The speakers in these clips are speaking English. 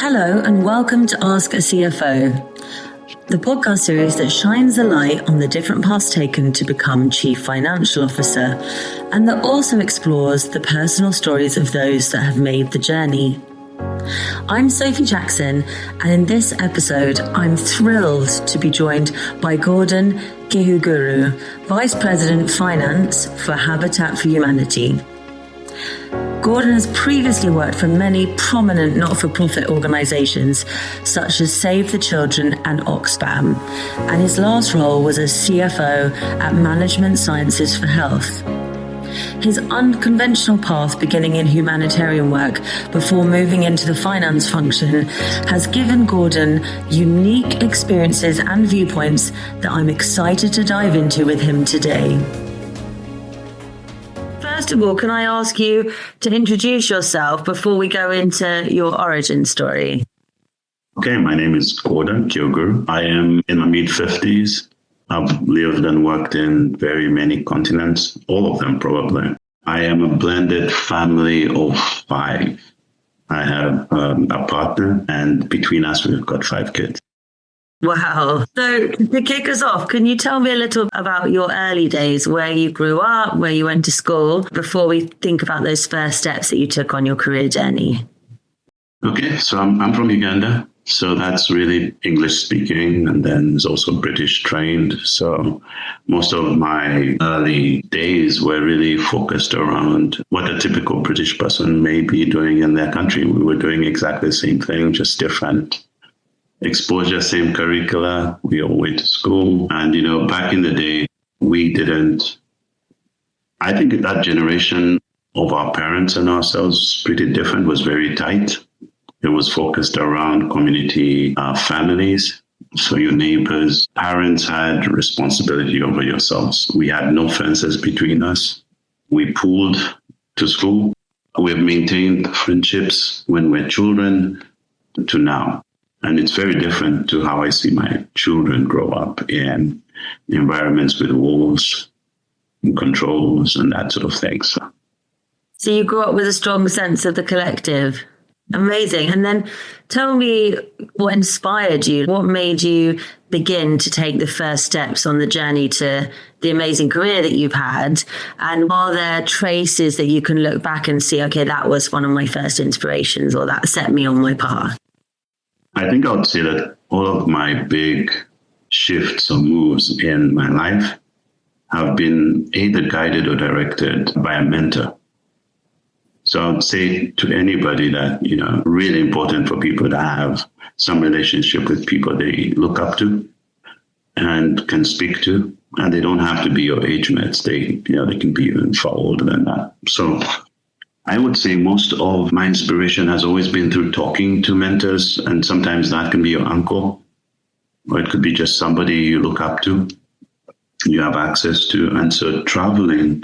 Hello and welcome to Ask a CFO, the podcast series that shines a light on the different paths taken to become Chief Financial Officer and that also explores the personal stories of those that have made the journey. I'm Sophie Jackson, and in this episode, I'm thrilled to be joined by Gordon Kihuguru, Vice President Finance for Habitat for Humanity. Gordon has previously worked for many prominent not-for-profit organisations such as Save the Children and Oxfam, and his last role was as CFO at Management Sciences for Health. His unconventional path beginning in humanitarian work before moving into the finance function has given Gordon unique experiences and viewpoints that I'm excited to dive into with him today. First of all, can I ask you to introduce yourself before we go into your origin story? Okay, my name is Gordon Kihuguru. I am in my mid-50s. I've lived and worked in very many continents, all of them probably. I am a blended family of 5. I have a partner, and between us, we've got 5 kids. Wow. So to kick us off, can you tell me a little about your early days, where you grew up, where you went to school, before we think about those first steps that you took on your career journey? Okay, so I'm from Uganda. So that's really English speaking, and then it's also British trained. So most of my early days were really focused around what a typical British person may be doing in their country. We were doing exactly the same thing, just different exposure, same curricula. We all went to school. And, back in the day, I think that generation of our parents and ourselves was pretty different, was very tight. It was focused around community families. So your neighbors, parents had responsibility over yourselves. We had no fences between us. We pooled to school. We have maintained friendships when we're children to now. And it's very different to how I see my children grow up in environments with walls and controls and that sort of thing. So you grew up with a strong sense of the collective. Amazing. And then tell me what inspired you, what made you begin to take the first steps on the journey to the amazing career that you've had? And are there traces that you can look back and see, okay, that was one of my first inspirations, or that set me on my path? I think I would say that all of my big shifts or moves in my life have been either guided or directed by a mentor. So I would say to anybody that, really important for people to have some relationship with people they look up to and can speak to. And they don't have to be your age mates. They can be even far older than that. So I would say most of my inspiration has always been through talking to mentors. And sometimes that can be your uncle, or it could be just somebody you look up to, you have access to. And so traveling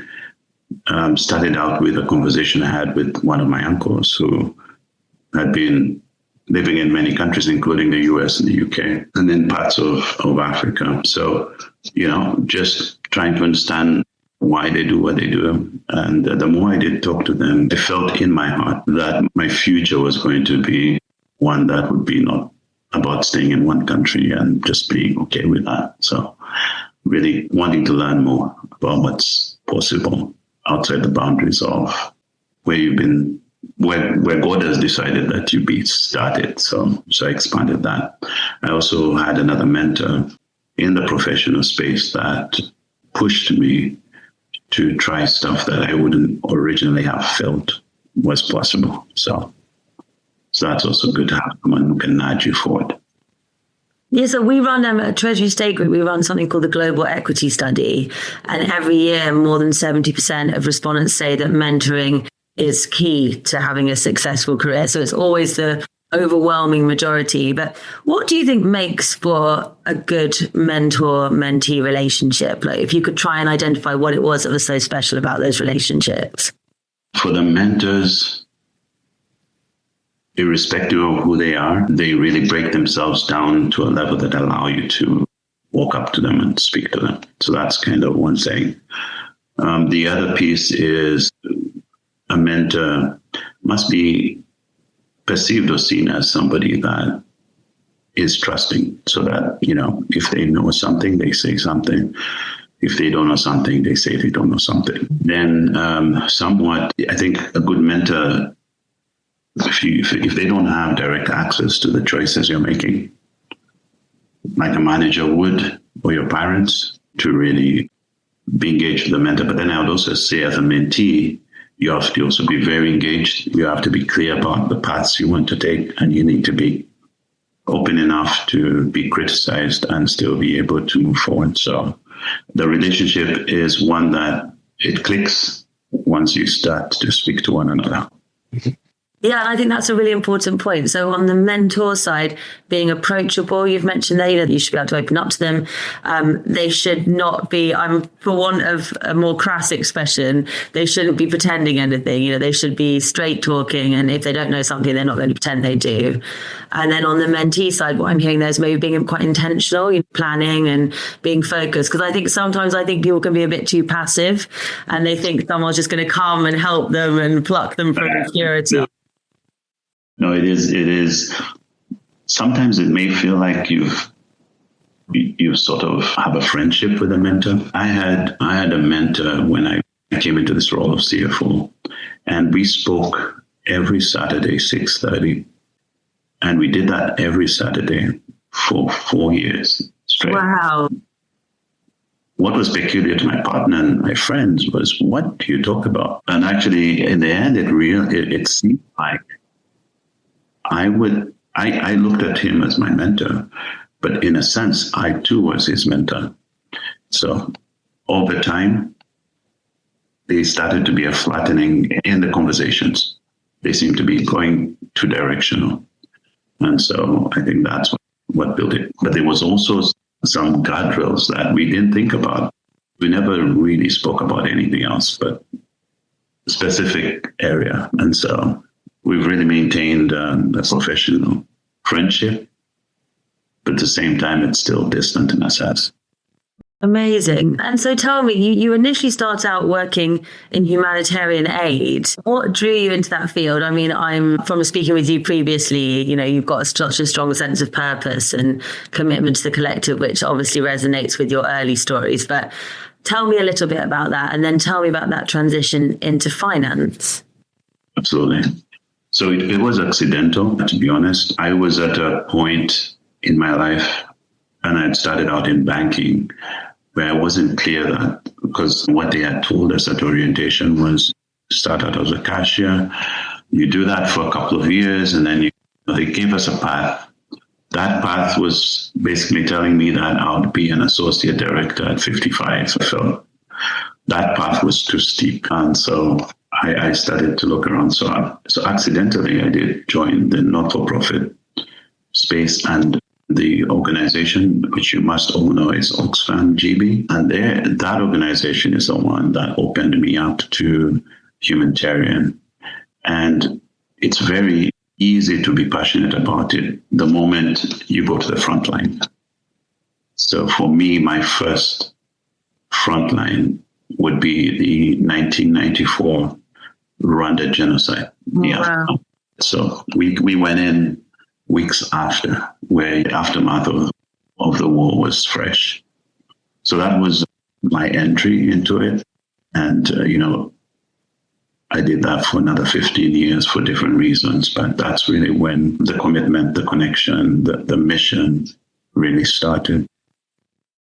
started out with a conversation I had with one of my uncles who had been living in many countries, including the US and the UK, and then parts of Africa. So, just trying to understand why they do what they do. And the more I did talk to them, I felt in my heart that my future was going to be one that would be not about staying in one country and just being okay with that. So really wanting to learn more about what's possible outside the boundaries of where you've been, where God has decided that you be started. So I expanded that. I also had another mentor in the professional space that pushed me to try stuff that I wouldn't originally have felt was possible. So that's also good to have someone who can nudge you forward. Yeah, so we run at Treasury State Group, we run something called the Global Equity Study. And every year, more than 70% of respondents say that mentoring is key to having a successful career. So it's always the overwhelming majority. But what do you think makes for a good mentor-mentee relationship? Like, if you could try and identify what it was that was so special about those relationships. For the mentors, irrespective of who they are, they really break themselves down to a level that allow you to walk up to them and speak to them. So that's kind of one thing. The other piece is a mentor must be perceived or seen as somebody that is trusting, so that, if they know something, they say something. If they don't know something, they say they don't know something. Then somewhat, I think a good mentor, if they don't have direct access to the choices you're making, like a manager would, or your parents, to really be engaged with the mentor. But then I would also say, as a mentee, you have to also be very engaged. You have to be clear about the paths you want to take, and you need to be open enough to be criticized and still be able to move forward. So the relationship is one that it clicks once you start to speak to one another. Yeah, I think that's a really important point. So on the mentor side, being approachable, you've mentioned there, that you should be able to open up to them. They should not be, for want of a more crass expression, they shouldn't be pretending anything. They should be straight talking. And if they don't know something, they're not going to pretend they do. And then on the mentee side, what I'm hearing there is maybe being quite intentional, planning and being focused. Because I think sometimes people can be a bit too passive, and they think someone's just going to come and help them and pluck them from obscurity. No, it is. Sometimes it may feel like you sort of have a friendship with a mentor. I had a mentor when I came into this role of CFO, and we spoke every Saturday, 6:30. And we did that every Saturday for 4 years straight. Wow. What was peculiar to my partner and my friends was, what do you talk about? And actually, in the end, it seemed like I looked at him as my mentor, but in a sense, I too was his mentor. So over time, there started to be a flattening in the conversations. They seemed to be going too directional. And so I think that's what built it. But there was also some guardrails that we didn't think about. We never really spoke about anything else but a specific area. And so we've really maintained a professional friendship, but at the same time, it's still distant in a sense. Amazing. And so tell me, you initially start out working in humanitarian aid. What drew you into that field? I mean, I'm from speaking with you previously, you've got such a strong sense of purpose and commitment to the collective, which obviously resonates with your early stories. But tell me a little bit about that, and then tell me about that transition into finance. Absolutely. So it was accidental, to be honest. I was at a point in my life, and I had started out in banking, where I wasn't clear that, because what they had told us at orientation was start out as a cashier. You do that for a couple of years, and then they gave us a path. That path was basically telling me that I would be an associate director at 55. So that path was too steep. And so I started to look around. So accidentally, I did join the not-for-profit space, and the organization, which you must all know, is Oxfam GB. And that organization is the one that opened me up to humanitarian. And it's very easy to be passionate about it the moment you go to the front line. So for me, my first front line would be the 1994 Rwanda genocide. Wow. Yeah. So we went in weeks after, where the aftermath of the war was fresh. So that was my entry into it. And, I did that for another 15 years for different reasons. But that's really when the commitment, the connection, the mission really started.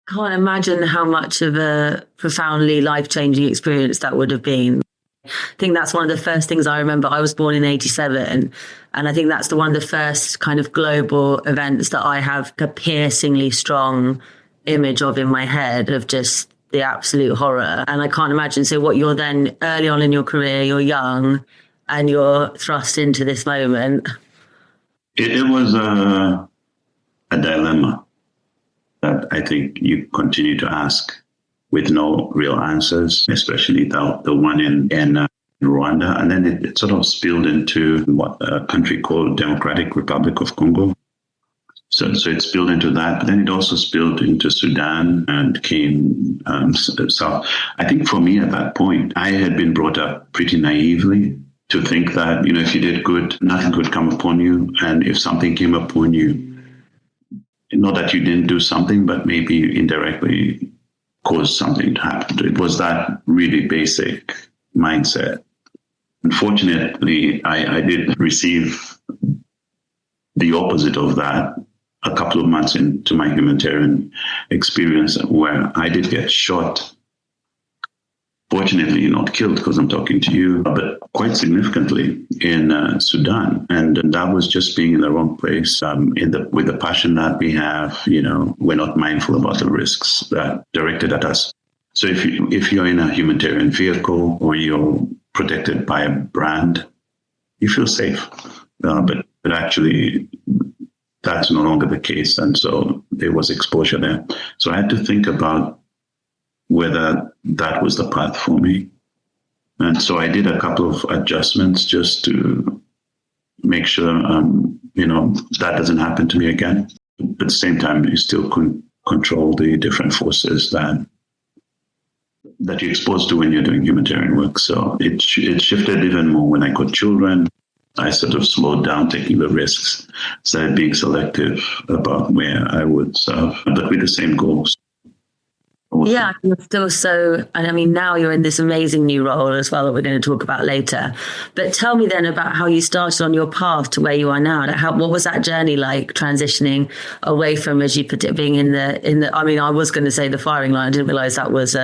Can't imagine how much of a profoundly life-changing experience that would have been. I think that's one of the first things I remember. I was born in 87, and I think that's one of the first kind of global events that I have a piercingly strong image of in my head, of just the absolute horror. And I can't imagine. So what, you're then early on in your career, you're young, and you're thrust into this moment. It was a dilemma that I think you continue to ask with no real answers, especially the one in Rwanda. And then it sort of spilled into a country called Democratic Republic of Congo. So it spilled into that, but then it also spilled into Sudan and came south. I think for me at that point, I had been brought up pretty naively to think that, if you did good, nothing could come upon you. And if something came upon you, not that you didn't do something, but maybe indirectly caused something to happen. It was that really basic mindset. Unfortunately, I did receive the opposite of that a couple of months into my humanitarian experience, where I did get shot. Fortunately, not killed because I'm talking to you, but quite significantly in Sudan. And that was just being in the wrong place. With the passion that we have, we're not mindful about the risks that directed at us. So if you're in a humanitarian vehicle or you're protected by a brand, you feel safe. But actually, that's no longer the case. And so there was exposure there. So I had to think about whether that was the path for me. And so I did a couple of adjustments just to make sure, that doesn't happen to me again. But at the same time, you still couldn't control the different forces that you're exposed to when you're doing humanitarian work. So it shifted even more when I got children. I sort of slowed down taking the risks, started being selective about where I would serve, but with the same goals. Yeah, you're still so, and I mean, now you're in this amazing new role as well that we're going to talk about later. But tell me then about how you started on your path to where you are now. What was that journey like, transitioning away from, as you put it, being in the? I mean, I was going to say the firing line. I didn't realize that was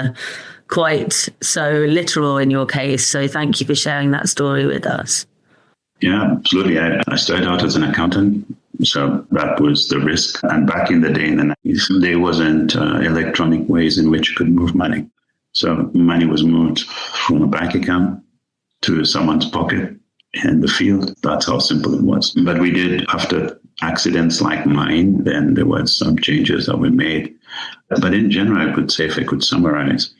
quite so literal in your case. So thank you for sharing that story with us. Yeah, absolutely. I started out as an accountant. So that was the risk. And back in the day, in the 90s, there wasn't electronic ways in which you could move money. So money was moved from a bank account to someone's pocket in the field. That's how simple it was. But we did, after accidents like mine, then there was some changes that were made. But in general, I could say, if I could summarize,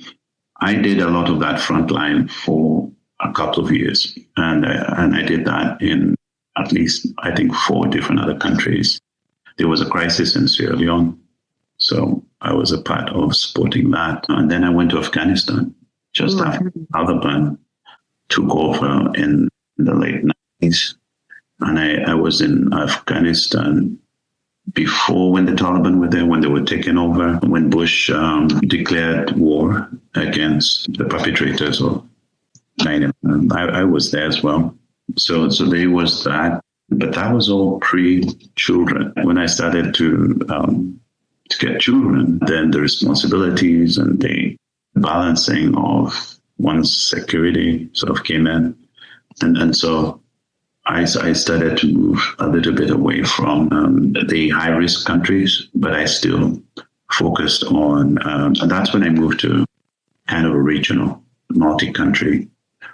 I did a lot of that frontline for a couple of years. And I did that in at least, I think, 4 different other countries. There was a crisis in Sierra Leone. So I was a part of supporting that. And then I went to Afghanistan just after Taliban took over in the late 90s. And I was in Afghanistan before, when the Taliban were there, when they were taking over, when Bush declared war against the perpetrators of 9/11. I was there as well. So there was that, but that was all pre-children. When I started to get children, then the responsibilities and the balancing of one's security sort of came in. And so I started to move a little bit away from the high-risk countries, but I still focused on, and that's when I moved to kind of a regional, multi-country.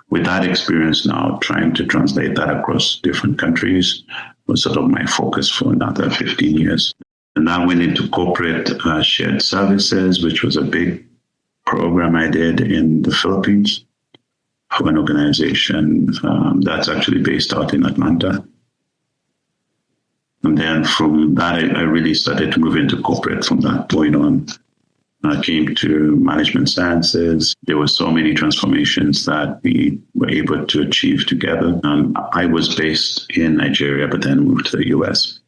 With that experience now, trying to translate that across different countries was sort of my focus for another 15 years. And I went into corporate shared services, which was a big program I did in the Philippines for an organization that's actually based out in Atlanta. And then from that, I really started to move into corporate from that point on. I came to management sciences. There were so many transformations that we were able to achieve together. I was based in Nigeria, but then moved to the US.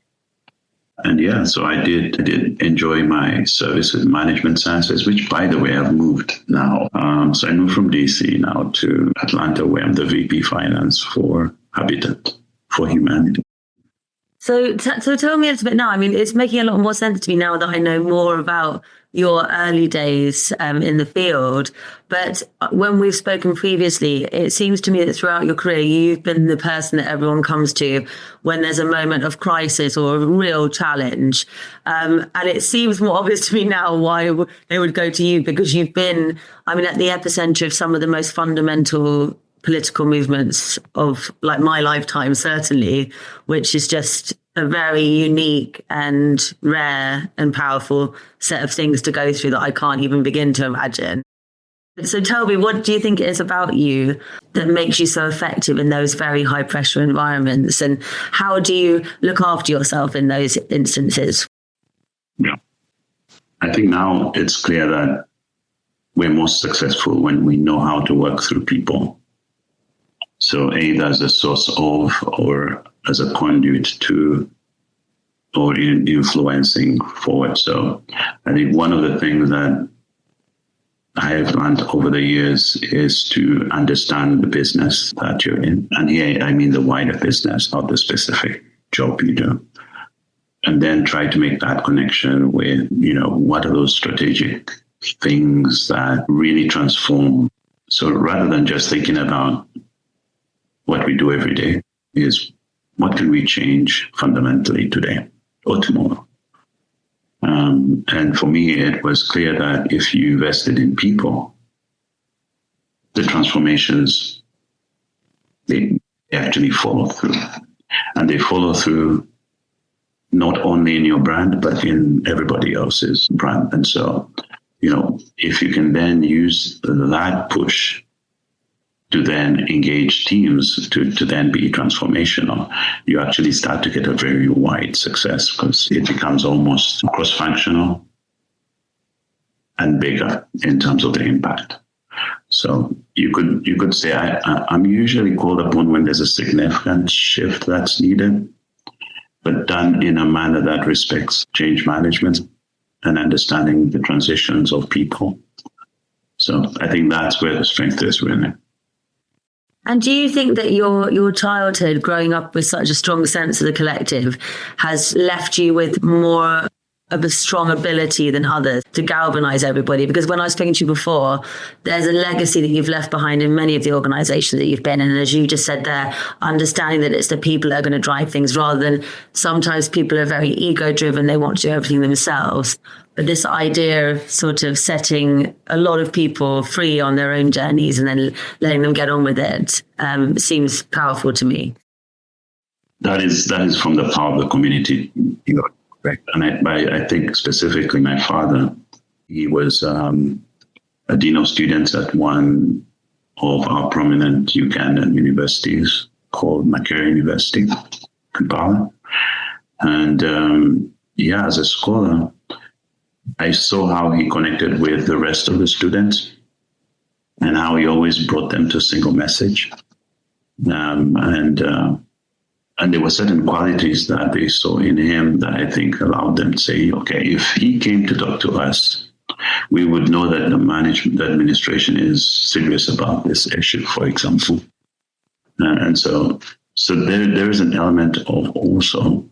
And yeah, so I did enjoy my service with management sciences, which, by the way, I've moved now. So I moved from DC now to Atlanta, where I'm the VP Finance for Habitat for Humanity. So tell me a little bit now. I mean, it's making a lot more sense to me now that I know more about your early days in the field. But when we've spoken previously, it seems to me that throughout your career, you've been the person that everyone comes to when there's a moment of crisis or a real challenge. And it seems more obvious to me now why they would go to you, because you've been, I mean, at the epicenter of some of the most fundamental political movements of like my lifetime, certainly, which is just a very unique and rare and powerful set of things to go through that I can't even begin to imagine. So tell me, what do you think it is about you that makes you so effective in those very high pressure environments? And how do you look after yourself in those instances? Yeah, I think now it's clear that we're most successful when we know how to work through people. So either as a source of or as a conduit to or in influencing forward. So I think one of the things that I have learned over the years is to understand the business that you're in. And here I mean the wider business, not the specific job you do. And then try to make that connection with, what are those strategic things that really transform. So rather than just thinking about what we do every day, is what can we change fundamentally today or tomorrow? And for me, it was clear that if you invested in people, the transformations, they actually follow through. And they follow through not only in your brand, but in everybody else's brand. And so, if you can then use that push to then engage teams to then be transformational, you actually start to get a very wide success because it becomes almost cross-functional and bigger in terms of the impact. So you could say I'm usually called upon when there's a significant shift that's needed, but done in a manner that respects change management and understanding the transitions of people. So I think that's where the strength is, really. And do you think that your childhood, growing up with such a strong sense of the collective, has left you with more of a strong ability than others to galvanize everybody? Because when I was speaking to you before, there's a legacy that you've left behind in many of the organizations that you've been in. And as you just said there, understanding that it's the people that are going to drive things rather than sometimes people are very ego driven. They want to do everything themselves. But this idea of sort of setting a lot of people free on their own journeys and then letting them get on with it seems powerful to me. That is from the power of the community. You're correct. And I think specifically my father, he was a dean of students at one of our prominent Ugandan universities called Makerere University, Kampala. And as a scholar, I saw how he connected with the rest of the students and how he always brought them to a single message. And there were certain qualities that they saw in him that I think allowed them to say, okay, if he came to talk to us, we would know that the administration is serious about this issue, for example. And so there is an element of also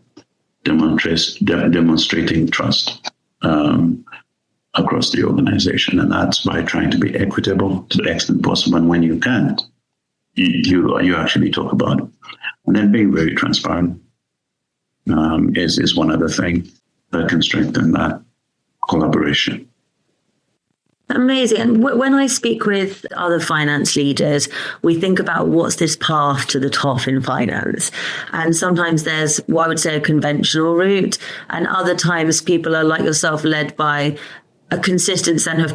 demonstrating trust across the organization, and that's by trying to be equitable to the extent possible. And when you can't, you actually talk about it, and then being very transparent is one other thing that can strengthen that collaboration. Amazing. And when I speak with other finance leaders, we think about what's this path to the top in finance. And sometimes there's what I would say a conventional route. And other times people are like yourself, led by a consistent sense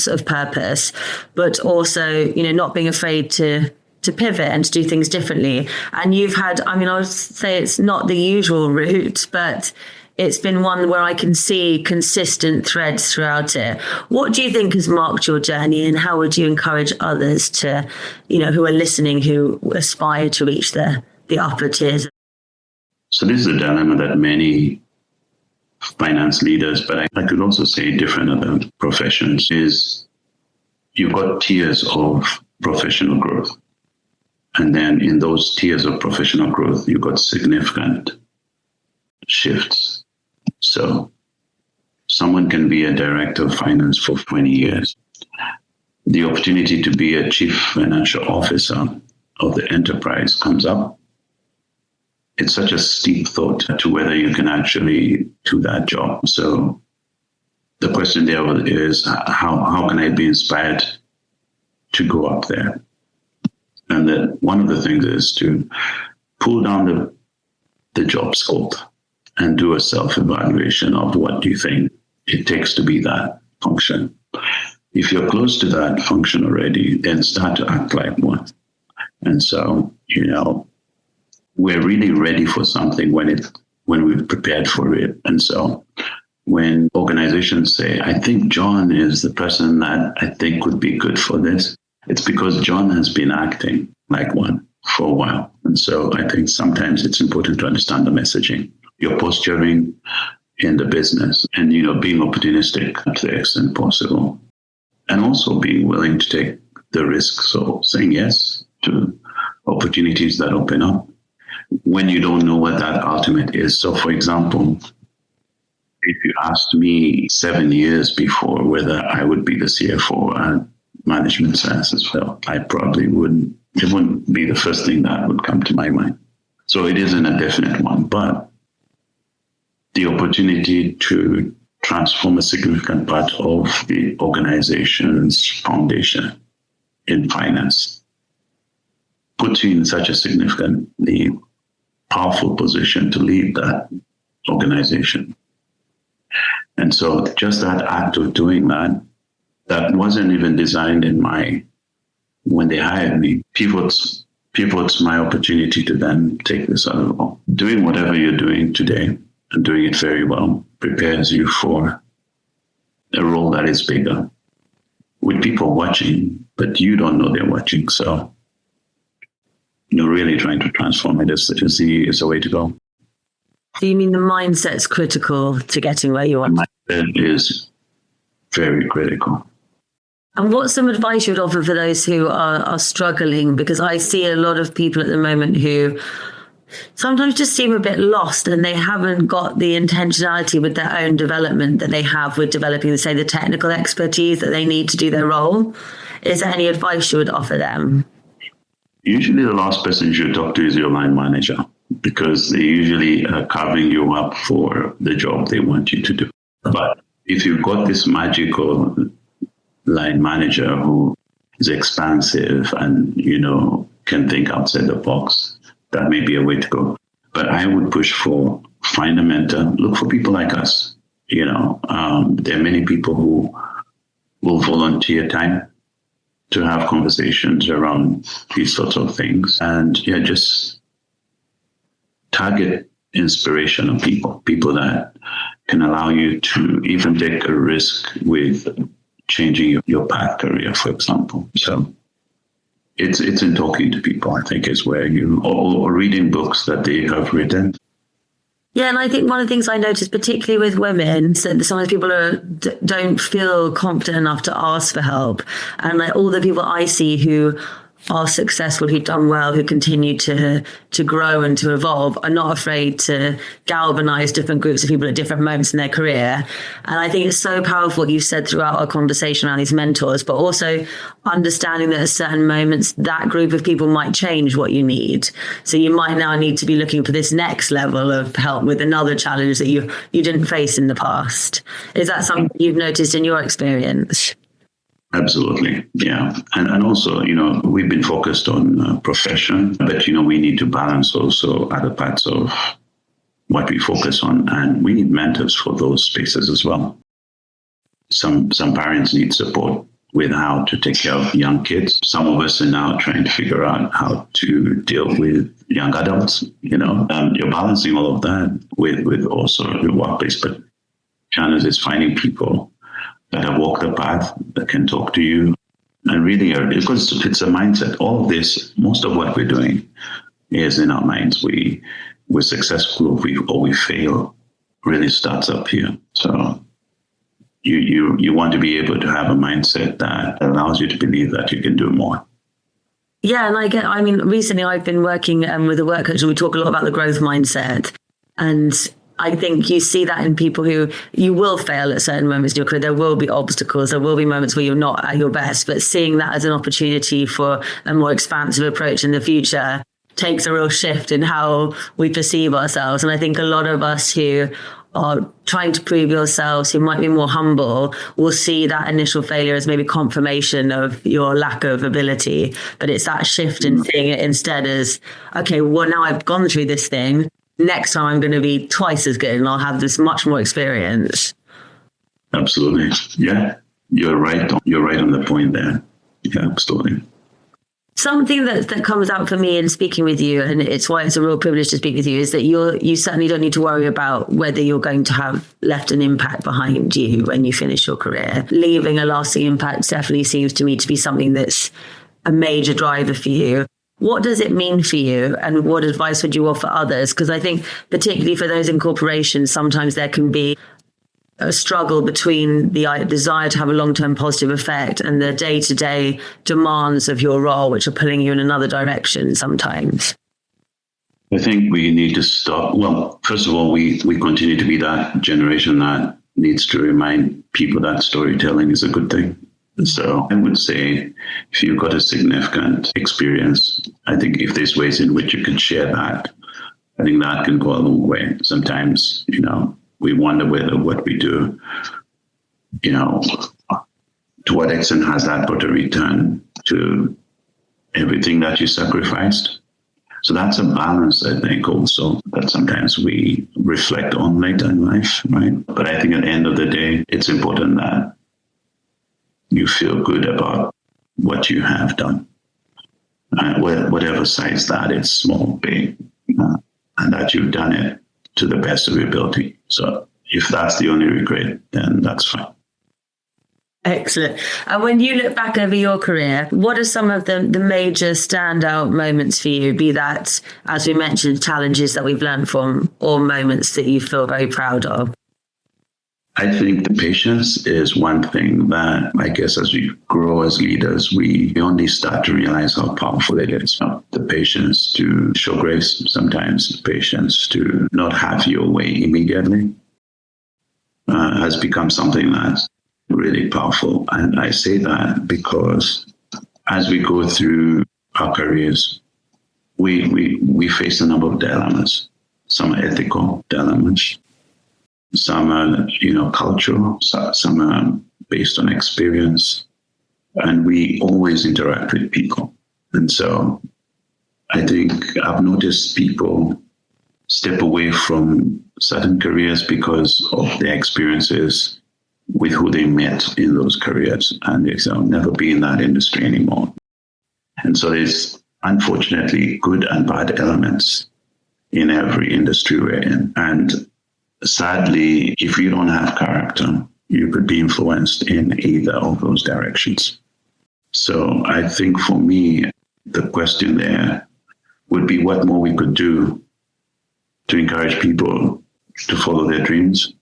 of purpose, but also, not being afraid to pivot and to do things differently. And you've had, I would say it's not the usual route, but it's been one where I can see consistent threads throughout it. What do you think has marked your journey, and how would you encourage others to, who are listening, who aspire to reach the upper tiers? So this is a dilemma that many finance leaders, but I could also say different other professions, is you've got tiers of professional growth. And then in those tiers of professional growth, you've got significant shifts. So someone can be a director of finance for 20 years. The opportunity to be a chief financial officer of the enterprise comes up. It's such a steep thought to whether you can actually do that job. So the question there is, how can I be inspired to go up there? And that one of the things is to pull down the job scope and do a self-evaluation of what do you think it takes to be that function. If you're close to that function already, then start to act like one. And so, we're really ready for something when we've prepared for it. And so when organizations say, I think John is the person that I think would be good for this, It's because John has been acting like one for a while. And so I think sometimes it's important to understand the messaging. Your posturing in the business and, being opportunistic to the extent possible. And also being willing to take the risk. So saying yes to opportunities that open up when you don't know what that ultimate is. So for example, if you asked me 7 years before whether I would be the CFO at Management Services, well, I probably wouldn't. It wouldn't be the first thing that would come to my mind. So it isn't a definite one, but the opportunity to transform a significant part of the organization's foundation in finance puts you in such a significantly powerful position to lead that organization. And so just that act of doing that wasn't even designed when they hired me, pivots my opportunity to then take this other role. Doing whatever you're doing today and doing it very well prepares you for a role that is bigger with people watching, but you don't know they're watching. So you're really trying to transform it is the way to go. Do you mean the mindset's critical to getting where you want? The mindset is very critical. And what's some advice you'd offer for those who are struggling? Because I see a lot of people at the moment who sometimes just seem a bit lost and they haven't got the intentionality with their own development that they have with developing, say, the technical expertise that they need to do their role. Is there any advice you would offer them? Usually the last person you should talk to is your line manager, because they usually are carving you up for the job they want you to do. But if you've got this magical line manager who is expansive and, can think outside the box, that may be a way to go. But I would push for find a mentor, look for people like us. There are many people who will volunteer time to have conversations around these sorts of things. And just target inspiration of people that can allow you to even take a risk with changing your path career, for example. So it's in talking to people, I think, is where or reading books that they have written. Yeah, and I think one of the things I noticed, particularly with women, is that sometimes people don't feel confident enough to ask for help. And all the people I see who are successful, who've done well, who continue to grow and to evolve, are not afraid to galvanize different groups of people at different moments in their career. And I think it's so powerful what you've said throughout our conversation around these mentors, but also understanding that at certain moments, that group of people might change what you need. So you might now need to be looking for this next level of help with another challenge that you didn't face in the past. Is that something you've noticed in your experience? Absolutely. Yeah. And also, we've been focused on profession, but, we need to balance also other parts of what we focus on. And we need mentors for those spaces as well. Some parents need support with how to take care of young kids. Some of us are now trying to figure out how to deal with young adults, you're balancing all of that with also your workplace. But challenge is finding people that have walked the path, that can talk to you, and really because it's a mindset. All of this, most of what we're doing is in our minds. We're successful or we fail, really starts up here. So you want to be able to have a mindset that allows you to believe that you can do more. Yeah, and recently I've been working with a work coach, and we talk a lot about the growth mindset. And I think you see that in people who you will fail at certain moments in your career. There will be obstacles. There will be moments where you're not at your best, but seeing that as an opportunity for a more expansive approach in the future takes a real shift in how we perceive ourselves. And I think a lot of us who are trying to prove yourselves, who might be more humble, will see that initial failure as maybe confirmation of your lack of ability. But it's that shift in seeing it instead as, okay, well, now I've gone through this thing. Next time I'm going to be twice as good and I'll have this much more experience. Absolutely. Yeah, you're right. You're right on the point there. Yeah, absolutely. Something that comes out for me in speaking with you, and it's why it's a real privilege to speak with you, is that you certainly don't need to worry about whether you're going to have left an impact behind you when you finish your career. Leaving a lasting impact definitely seems to me to be something that's a major driver for you. What does it mean for you, and what advice would you offer others? Because I think particularly for those in corporations, sometimes there can be a struggle between the desire to have a long-term positive effect and the day-to-day demands of your role, which are pulling you in another direction sometimes. I think we need to stop. Well, first of all, we continue to be that generation that needs to remind people that storytelling is a good thing. So I would say if you've got a significant experience, I think if there's ways in which you can share that, I think that can go a long way. Sometimes, we wonder whether what we do, to what extent has that got a return to everything that you sacrificed. So that's a balance, I think, also that sometimes we reflect on later in life, right? But I think at the end of the day, it's important that you feel good about what you have done, whatever size that is, small, big, and that you've done it to the best of your ability. So if that's the only regret, then that's fine. Excellent. And when you look back over your career, what are some of the major standout moments for you? Be that, as we mentioned, challenges that we've learned from, or moments that you feel very proud of? I think the patience is one thing that I guess as we grow as leaders, we only start to realize how powerful it is. The patience to show grace sometimes, the patience to not have your way immediately has become something that's really powerful. And I say that because as we go through our careers, we face a number of dilemmas. Some are ethical dilemmas. Some are, cultural, some are based on experience, and we always interact with people. And so I think I've noticed people step away from certain careers because of their experiences with who they met in those careers, and they say, I'll never be in that industry anymore. And so there's unfortunately good and bad elements in every industry we're in. And sadly, if you don't have character, you could be influenced in either of those directions. So I think for me, the question there would be what more we could do to encourage people to follow their dreams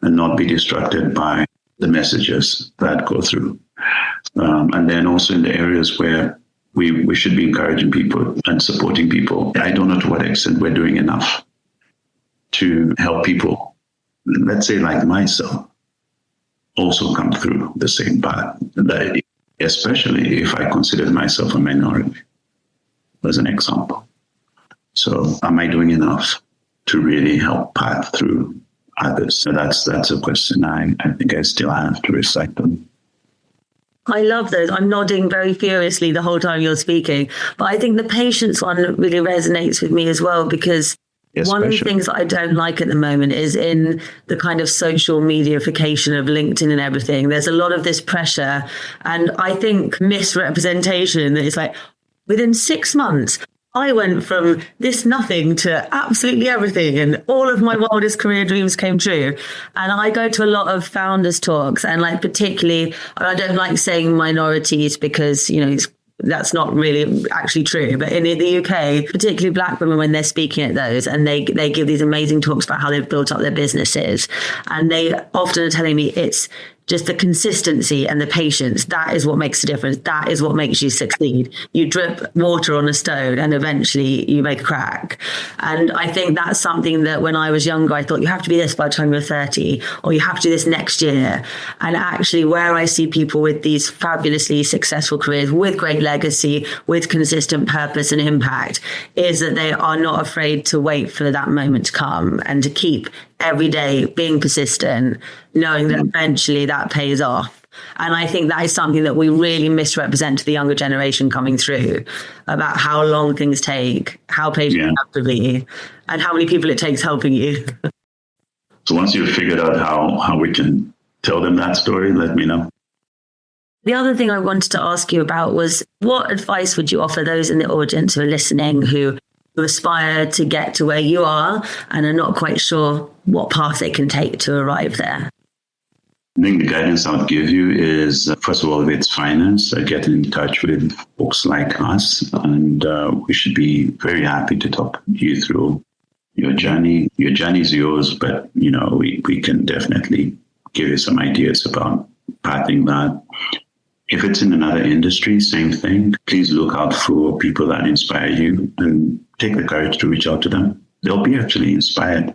and not be distracted by the messages that go through. And then also in the areas where we should be encouraging people and supporting people. I don't know to what extent we're doing enough to help people, let's say like myself, also come through the same path, especially if I consider myself a minority, as an example. So am I doing enough to really help path through others? So that's a question I think I still have to reflect on. I love those. I'm nodding very furiously the whole time you're speaking. But I think the patience one really resonates with me as well, because one of the things that I don't like at the moment is in the kind of social mediaification of LinkedIn and everything. There's a lot of this pressure and I think misrepresentation that it's like within 6 months, I went from this nothing to absolutely everything and all of my wildest career dreams came true. And I go to a lot of founders talks and like particularly, I don't like saying minorities because, that's not really actually true. But in the UK, particularly Black women, when they're speaking at those and they give these amazing talks about how they've built up their businesses. And they often are telling me it's just the consistency and the patience. That is what makes a difference. That is what makes you succeed. You drip water on a stone and eventually you make a crack. And I think that's something that when I was younger, I thought you have to be this by the time you're 30 or you have to do this next year. And actually where I see people with these fabulously successful careers with great legacy, with consistent purpose and impact is that they are not afraid to wait for that moment to come and to keep every day being persistent, knowing that eventually that pays off. And I think that is something that we really misrepresent to the younger generation coming through about how long things take, how patient you have to be, and how many people it takes helping you. So once you've figured out how we can tell them that story, let me know. The other thing I wanted to ask you about was, what advice would you offer those in the audience who are listening who aspire to get to where you are and are not quite sure what path they can take to arrive there? I think the guidance I would give you is, first of all, if it's finance, get in touch with folks like us, and we should be very happy to talk you through your journey. Your journey is yours, but, we can definitely give you some ideas about pathing that. If it's in another industry, same thing. Please look out for people that inspire you and take the courage to reach out to them. They'll be actually inspired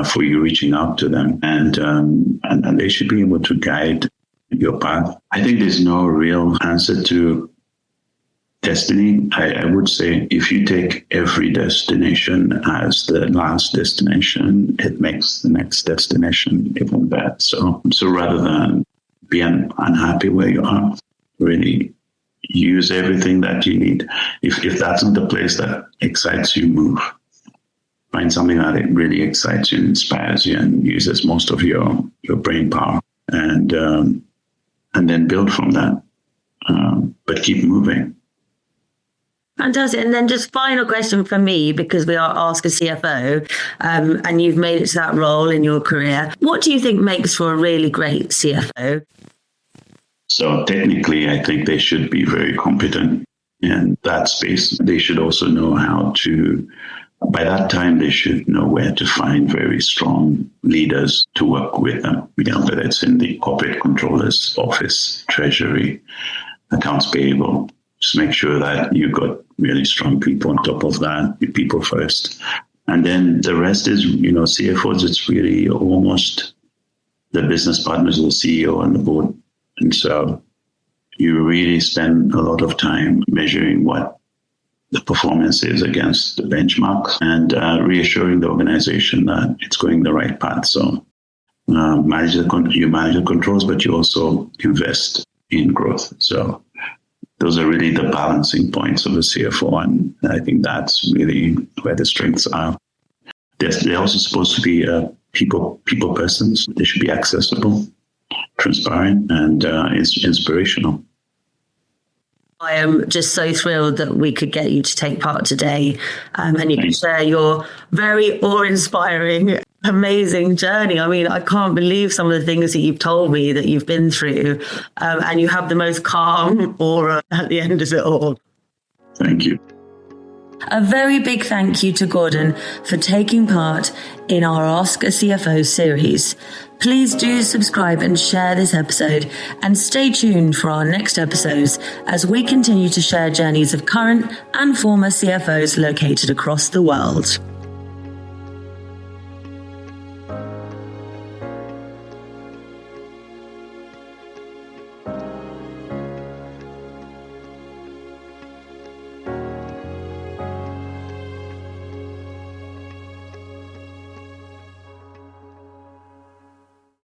for you reaching out to them, and they should be able to guide your path. I think there's no real answer to destiny. I would say if you take every destination as the last destination, it makes the next destination even better. So rather than be unhappy where you are, really use everything that you need. If that's not the place that excites you, move. Find something that really excites you and inspires you and uses most of your brain power, and then build from that. But keep moving. Fantastic. And then just final question for me, because we are Ask a CFO, and you've made it to that role in your career. What do you think makes for a really great CFO? So technically, I think they should be very competent in that space. They should also know how to, by that time, they should know where to find very strong leaders to work with them, whether it's in the corporate controller's office, treasury, accounts payable. Just make sure that you've got really strong people on top of that, people first. And then the rest is, CFOs, it's really almost the business partners of the CEO and the board. And so you really spend a lot of time measuring what the performance is against the benchmark and reassuring the organization that it's going the right path. So you manage the controls, but you also invest in growth. So those are really the balancing points of a CFO, and I think that's really where the strengths are. They're also supposed to be people persons. They should be accessible, transparent, and inspirational. I am just so thrilled that we could get you to take part today, and you can share your very awe-inspiring, amazing journey. I mean, I can't believe some of the things that you've told me that you've been through, and you have the most calm aura at the end of it all. Thank you. A very big thank you to Gordon for taking part in our Ask a CFO series. Please do subscribe and share this episode, and stay tuned for our next episodes as we continue to share journeys of current and former CFOs located across the world.